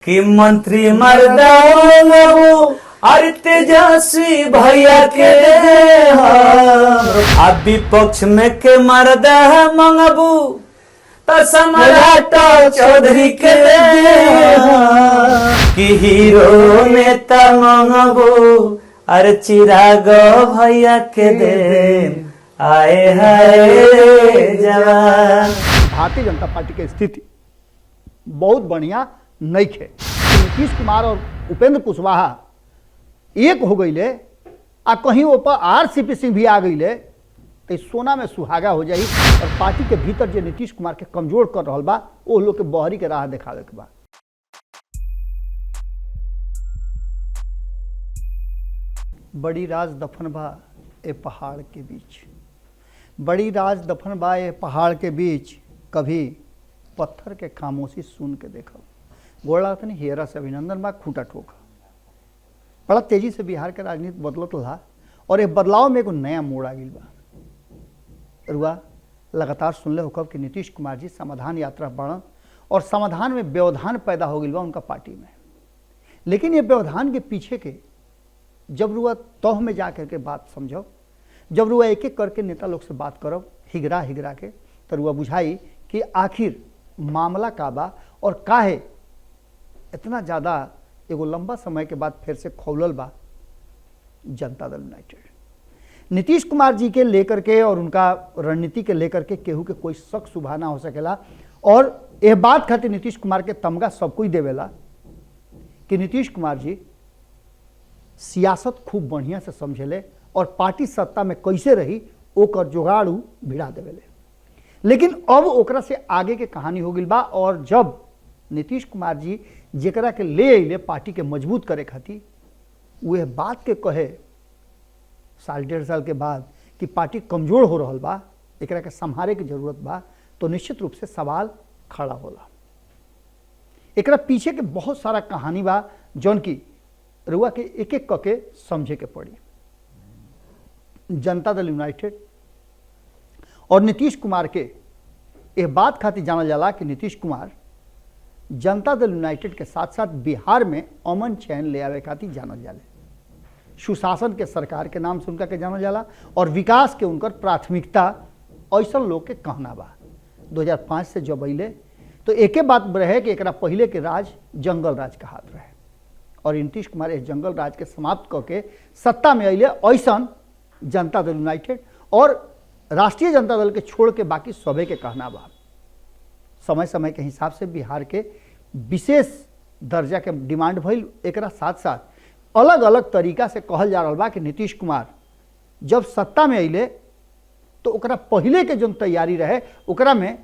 कि मंत्री मर्दा और तेजस्वी भैया के अब विपक्ष में के मर्दा मंगबू तो सम्राट चौधरी के कि हीरो नेता मंगबू और चिराग भैया के दे आए हाय जवान। भारतीय जनता पार्टी की स्थिति बहुत बढ़िया नहीं है। नीतीश कुमार और उपेंद्र कुशवाहा एक हो गई आ कहीं ऊपर आरसीपी सिंह भी आ गई तो सोना में सुहागा हो जाई और पार्टी के भीतर जो नीतीश कुमार के कमजोर कर रहा बा वो लोग के बहरी के राह दिखावे के बा। बड़ी राज दफन बा ए पहाड़ के बीच, बड़ी राज दफन बा ए पहाड़ के बीच, कभी पत्थर के खामोशी सुन के देखो। गोड़ा तनी हेरा से अभिनंदन बा खूंटा ठोका। बड़ा तेजी से बिहार के राजनीति बदलत रहा और ये बदलाव में एगो नया मोड़ आ गई बा। रुआ लगातार सुनले होकर कि नीतीश कुमार जी समाधान यात्रा बढ़न और समाधान में व्यवधान पैदा हो गई बा उनका पार्टी में। लेकिन ये व्यवधान के पीछे के जब रुआ तह में जा करके बात समझो, जब रुआ एक एक करके नेता लोग से बात करब हिगरा हिगरा के, तो रुआ बुझाई कि आखिर मामला का बा और काहे इतना ज़्यादा एगो लंबा समय के बाद फिर से खौलल बा जनता दल यूनाइटेड। नीतीश कुमार जी के लेकर के और उनका रणनीति के लेकर के केहू के कोई शक शुबा ना हो सकेला और यह बात खातिर नीतीश कुमार के तमगा सब कोई देवेला कि नीतीश कुमार जी सियासत खूब बढ़िया से समझेले और पार्टी सत्ता में कैसे रही ओकर जुगाड़ू भिड़ा देवेले। लेकिन अब ओकरा से आगे के कहानी हो गई बा और जब नीतीश कुमार जी जेकरा के ले अले पार्टी के मजबूत करे खातिर वह बात के कहे साल डेढ़ साल के बाद कि पार्टी कमजोर हो रहा बा, एकरा के संभाले की जरूरत बा, तो निश्चित रूप से सवाल खड़ा होला। एकरा पीछे के बहुत सारा कहानी बा जौन की रुआ के एक एक करके समझे के पड़ी। जनता दल यूनाइटेड और नीतीश कुमार के यह बात खातिर जानल जाला कि नीतीश कुमार जनता दल यूनाइटेड के साथ साथ बिहार में अमन चैन ले आवे खातिर जानल जाले। सुशासन के सरकार के नाम से उनका के जानल जाला और विकास के उनकर प्राथमिकता ऐसा लोग के कहना बा। 2005 से जब अले तो एके बात रहे कि एकरा पहले के राज जंगल राज का हाथ रहे और नीतीश कुमार इस जंगल राज के समाप्त करके सत्ता में अले। ऐसा जनता दल यूनाइटेड और राष्ट्रीय जनता दल के छोड़ के बाकी सभी के कहना बा। समय समय के हिसाब से बिहार के विशेष दर्जा के डिमांड भइल। एकरा साथ साथ अलग अलग तरीका से कहल जा रहा बा कि नीतीश कुमार जब सत्ता में अले तो ओकरा पहले के जो तैयारी रहे ओकरा में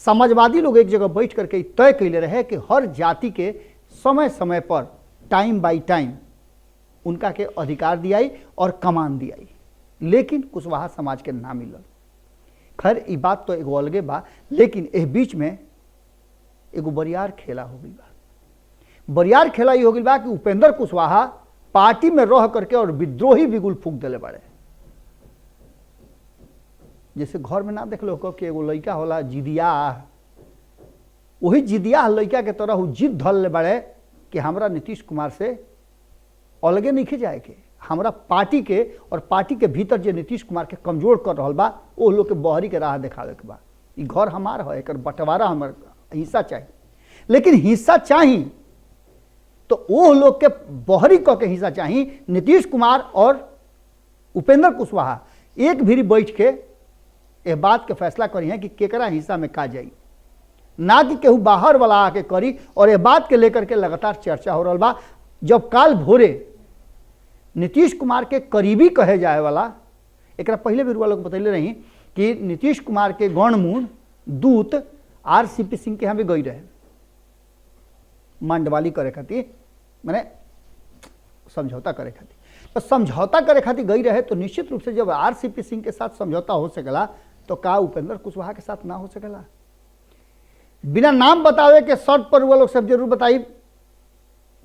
समाजवादी लोग एक जगह बैठ करके तय कैले रहे कि हर जाति के समय समय पर टाइम बाई टाइम उनका के अधिकार दियाई और कमान दियाई। लेकिन कुशवाहा समाज के ना मिलल। खैर ये बात तो एगो अलगे बा, लेकिन एह बीच में एगो बरियार खेला हो गई बा। बरियार खेला ये हो गई बा कि उपेंद्र कुशवाहा पार्टी में रह करके और विद्रोही बिगुल फूक दिले बाड़े। जैसे घर में ना देख लो कि एगो लड़का होला जिदिया, वही जिदिया लड़का के तरह जिद धल ले बाड़े कि हमरा नीतीश कुमार से अलगे नहीं जाए के, हमरा पार्टी के और पार्टी के भीतर जो नीतीश कुमार के कमजोर कर रहा बा वो लोग के बहरी के राह दिखावे के बा। ई घर हमार है, एक बंटवारा हमार हिस्सा चाहिए। लेकिन हिस्सा चाहिए तो वो लोग के बहरी क के हिस्सा चाहिए। नीतीश कुमार और उपेंद्र कुशवाहा एक भी बैठ के यह बात के फैसला करी है कि केकरा हिस्सा में का जाई, ना कि केहू बाहर वाला आके करी। और यह बात के लेकर के लगातार चर्चा हो रहा बा। जब काल भोरे नीतीश कुमार के करीबी कहे जाए वाला, एक पहले भी रुआ लोग बतैले रही कि नीतीश कुमार के गणमूल दूत आरसीपी सिंह के यहाँ भी गई रहे मंडवाली करे खातिर, मैंने समझौता करे खातिर। तो समझौता करे खातिर गई रहे तो निश्चित रूप से जब आरसीपी सिंह के साथ समझौता हो सकेला तो का उपेंद्र कुशवाहा के साथ ना हो सकेला? बिना नाम बतावे के शर्त पर वो लोग सब जरूर बताई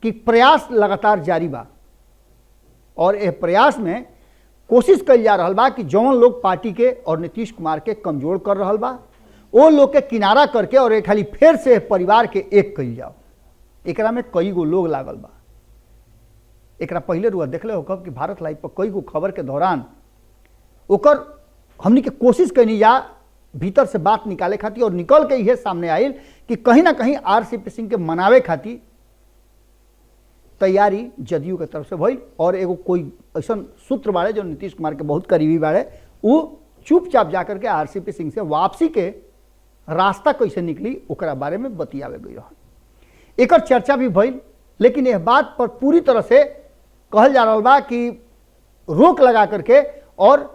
कि प्रयास लगातार जारी बा और यह प्रयास में कोशिश कल जा रहा बा कि जौन लोग पार्टी के और नीतीश कुमार के कमजोर कर रहा बा वो लोग के किनारा करके और एक खाली फिर से परिवार के एक कल जाओ। एकरा में कई गो लोग लागल बा। एकरा पहले रुआ देखले हो कब कि भारत लाइव पर कई गो खबर के दौरान ओकर हमनी के कोशिश कैनी या भीतर से बात निकाले खातिर, और निकल के यह सामने आयल कि कहीं ना कहीं आरसीपी सिंह के मनावे खातिर तैयारी जदयू के तरफ से भइल। और एगो कोई ऐसा सूत्र बाड़े जो नीतीश कुमार के बहुत करीबी बाड़े, वो चुपचाप जाकर के आरसीपी सिंह से वापसी के रास्ता कैसे निकली ओकरा बारे में बतियावे गई रहन। एकर चर्चा भी भइल, लेकिन यह बात पर पूरी तरह से कहल जा रहा बा कि रोक लगा करके और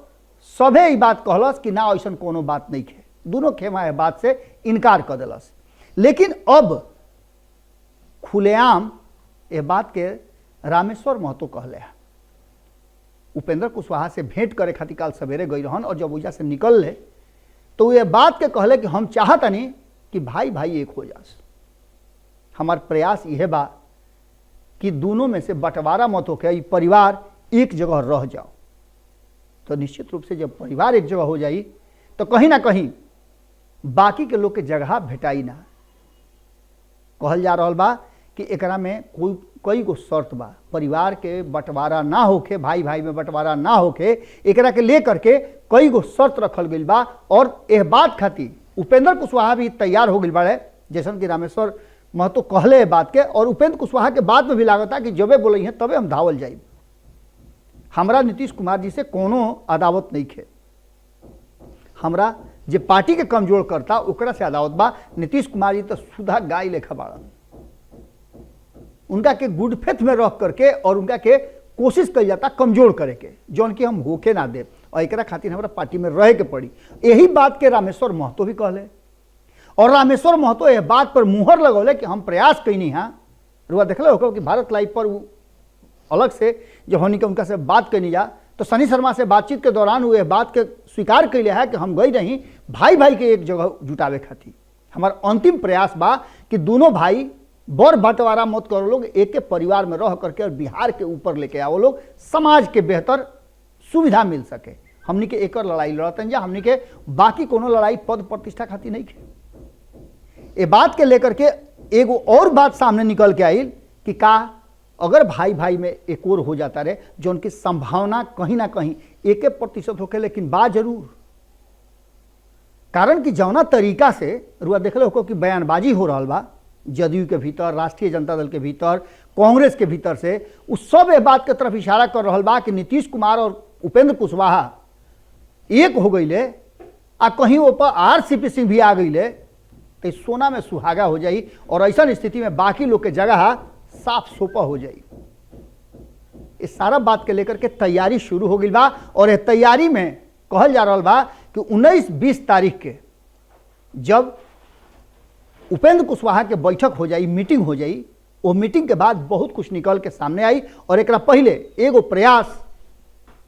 सभे ई बात कहलस कि ना ऐसा कोनो बात नहीं है। दोनों खेमा यह बात से इनकार कर दिलस। लेकिन अब खुलेआम यह बात के रामेश्वर महतो कहले हैं। उपेंद्र कुशवाहा से भेंट करे खातिर काल सवेरे गई रहन, और जब वजह से निकल ले तो ये बात के कहले कि हम चाहतनी कि भाई भाई एक हो जास। हमार प्रयास यह बा कि दोनों में से बंटवारा मत होके ई परिवार एक जगह रह जाओ। तो निश्चित रूप से जब परिवार एक जगह हो जाई तो कहीं ना कहीं बाकी के लोग के जगह भेटाई ना। कहल जा रहा बा कि एकरा में कोई कई गो शर्त बा। परिवार के बंटवारा ना होके, भाई भाई में बंटवारा ना होके, एकरा के लेकर के कई गो शर्त रखल गई बा। और यह बात खातिर उपेंद्र कुशवाहा भी तैयार हो गई बाड़े, जैसन कि रामेश्वर महतो कहले बात के। और उपेंद्र कुशवाहा के बात में भी लागता कि जबे बोले हैं तबे हम धावल जाए। हमरा नीतीश कुमार जी से कोनो अदावत नहीं खे। हमरा जे पार्टी के कमजोर करता ओकरा से अदावत बा। नीतीश कुमार जी तो सुधा गाय लेखा बाड़न। उनका के गुड फेथ में रख करके और उनका के कोशिश कल जाता कमजोर करे के, जौन कि हम होके ना दे। और एकरा खातिर हमरा पार्टी में रहे के पड़ी। यही बात के रामेश्वर महतो भी कहले। और रामेश्वर महतो यह बात पर मुहर लगौले कि हम प्रयास कैनी हाँ। रुआ देखले हो कि भारत लाइव पर अलग से जब हमने उनका से बात करनी जा तो सनी शर्मा से बातचीत के दौरान वो बात के स्वीकार कैले है कि हम गई नहीं भाई भाई के एक जगह जुटावे खातिर। हमार अंतिम प्रयास बा कि दोनों भाई बड़ बंटवारा मत करो लोग, एक के परिवार में रह करके और बिहार के ऊपर लेके आओ लोग, समाज के बेहतर सुविधा मिल सके। हमनी के एक लड़ाई लड़तन जा, हमनी के बाकी कोनो लड़ाई पद प्रतिष्ठा खातिर नहीं है। ये बात के लेकर के एगो और बात सामने निकल के आई कि का अगर भाई भाई में एक और हो जाता रहे, जो उनकी संभावना कहीं ना कहीं 1% होके, लेकिन बा जरूर। कारण कि जौना तरीका से रुआ देखले हो कि बयानबाजी हो रहा बा जदयू के भीतर, राष्ट्रीय जनता दल के भीतर, कांग्रेस के भीतर से, उस सब ए बात के तरफ इशारा कर रहा बा कि नीतीश कुमार और उपेंद्र कुशवाहा एक हो गई आ कहीं ऊपर आरसीपी सिंह भी आ गई तो सोना में सुहागा हो जाई। और ऐसा स्थिति में बाकी लोग के जगह साफ सोपा हो जाई। इस सारा बात के लेकर के तैयारी शुरू हो गई बा। और यह तैयारी में कहल जा रहा बा कि 19-20 तारीख के जब उपेंद्र कुशवाहा के बैठक हो जाई, मीटिंग हो जाई, वो मीटिंग के बाद बहुत कुछ निकल के सामने आई। और एक पहले एगो प्रयास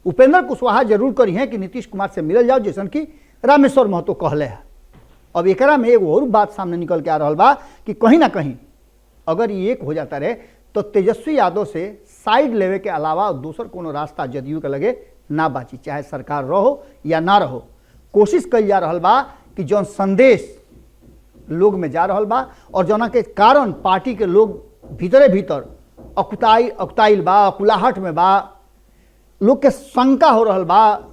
उपेंद्र कुशवाहा जरूर करी है कि नीतीश कुमार से मिलल जाओ, जैसन कि रामेश्वर महतो कहले है। अब एकरा में एगो और बात सामने निकल के आ रहा बा कि कहीं ना कहीं अगर ये एक हो जाता रहे तो तेजस्वी यादव से साइड लेवे के अलावा दूसर कोनो रास्ता जदयू के लगे ना बाची, चाहे सरकार रहो या ना रहो। कोशिश कल जा रहा बा कि जौन संदेश लोग में जा रहा बा और जना के कारण पार्टी के लोग भीतरे भीतर अकुताइल बा, अकुलाहट में बा, लोग के शंका हो रहा बा,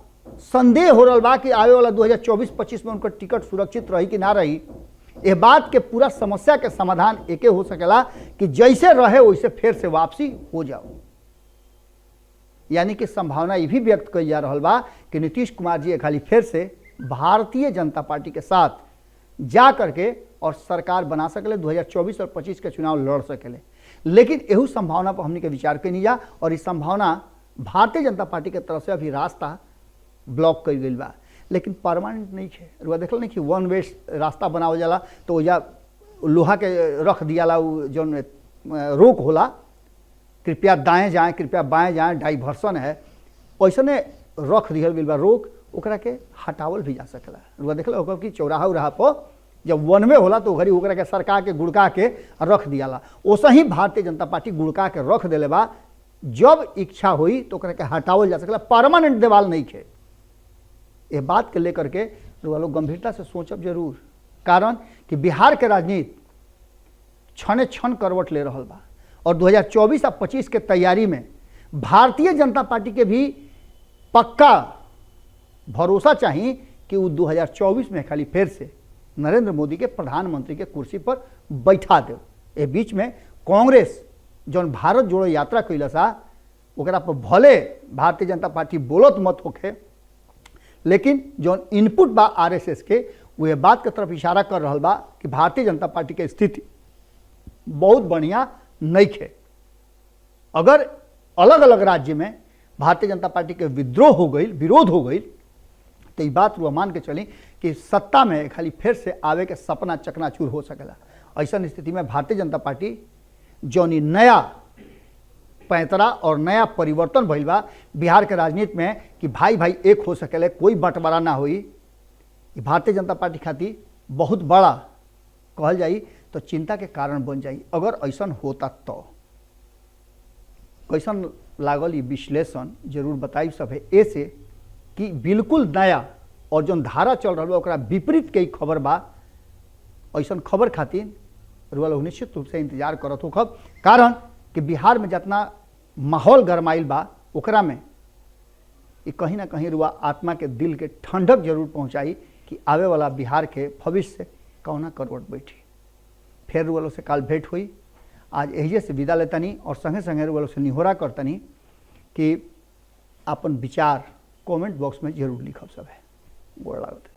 संदेह हो रहा बा कि आवे वाला 2024-25 में उनका टिकट सुरक्षित रही कि ना रही। यह बात के पूरा समस्या के समाधान एके हो सकेला कि जैसे रहे वैसे फिर से वापसी हो जाओ। यानी कि संभावना ये भी व्यक्त की जा रहा बा कि नीतीश कुमार जी खाली फिर से भारतीय जनता पार्टी के साथ जा करके और सरकार बना सकले, 2024 और 25 के चुनाव लड़ सकेले। लेकिन यही संभावना पर हमने के विचार करनी जा। और इस संभावना भारतीय जनता पार्टी के तरफ से अभी रास्ता ब्लॉक कर गई बा, लेकिन परमानेंट नहीं है। रुआ देखल नहीं कि वन वे रास्ता बनावल जाला तो वजह लोहा के रख दियाला, जो रोक होला, कृपया दाएं जाएं, कृपया बाएं जाएं, डाइवर्सन है, वैसने रख दिहल गई बा रोक, ओकरा के हटावल भी जा सकेला। रुआ देखल होगा कि चौराहा उराहा पर जब वन वे होला तो घड़ी ओकरा के सरकार के गुड़का के रख दियाला। ओसा ही भारतीय जनता पार्टी गुड़का के रख दिले बा, जब इच्छा हुई तो ओकरा के हटावल जा सकेला, परमानेंट देवाल नहीं है। ये बात के लेकर के लोग गंभीरता से सोचब जरूर। कारण कि बिहार के राजनीति क्षणे क्षण करवट ले रहल बा और 2024 आ 25 के तैयारी में भारतीय जनता पार्टी के भी पक्का भरोसा चाहिए कि वो 2024 में खाली फिर से नरेंद्र मोदी के प्रधानमंत्री के कुर्सी पर बैठा दे। ए बीच में कांग्रेस जौन भारत जोड़ो यात्रा कैला सा ओकरा पर भले भारतीय जनता पार्टी बोलत मत होखे, लेकिन जौन इनपुट बा आरएसएस के वो बात के तरफ इशारा कर रहा बा कि भारतीय जनता पार्टी के स्थिति बहुत बढ़िया नहीं है। अगर अलग अलग राज्य में भारतीय जनता पार्टी के विद्रोह हो गई, विरोध हो गई, तो ये बात रुआ मान के चली कि सत्ता में खाली फिर से आवे के सपना चकनाचूर हो सकेला। ऐसा स्थिति में भारतीय जनता पार्टी जौन ई नया पैंतरा और नया परिवर्तन भइल बा बिहार के राजनीति में कि भाई भाई एक हो सकेले, कोई बंटवारा ना होई, भारतीय जनता पार्टी खातिर बहुत बड़ा कहल जाई तो चिंता के कारण बन जाई। अगर ऐसा होता तो कैसन लागल ये विश्लेषण जरूर बताई सब है ऐसे कि बिल्कुल नया और जो धारा चल रहा है ओकरा विपरीत कई खबर बा। ऐसा खबर खातिर रुआ लोग निश्चित रूप से इंतजार करत हो खब, कारण कि बिहार में जितना माहौल गरमाइल बा ओकरा में ये कहीं ना कहीं रुआ आत्मा के दिल के ठंडक जरूर पहुँचाई कि आवे वाला बिहार के भविष्य कौना करवट बैठी। फिर रुआ लोग से काल भेंट हुई। आज एहिजे से विदा लेतनी और संगे संगे रुआ लोग से निहोरा करतनी कि अपन विचार कमेंट बॉक्स में जरूर लिखब सब है। गोड़ लागत।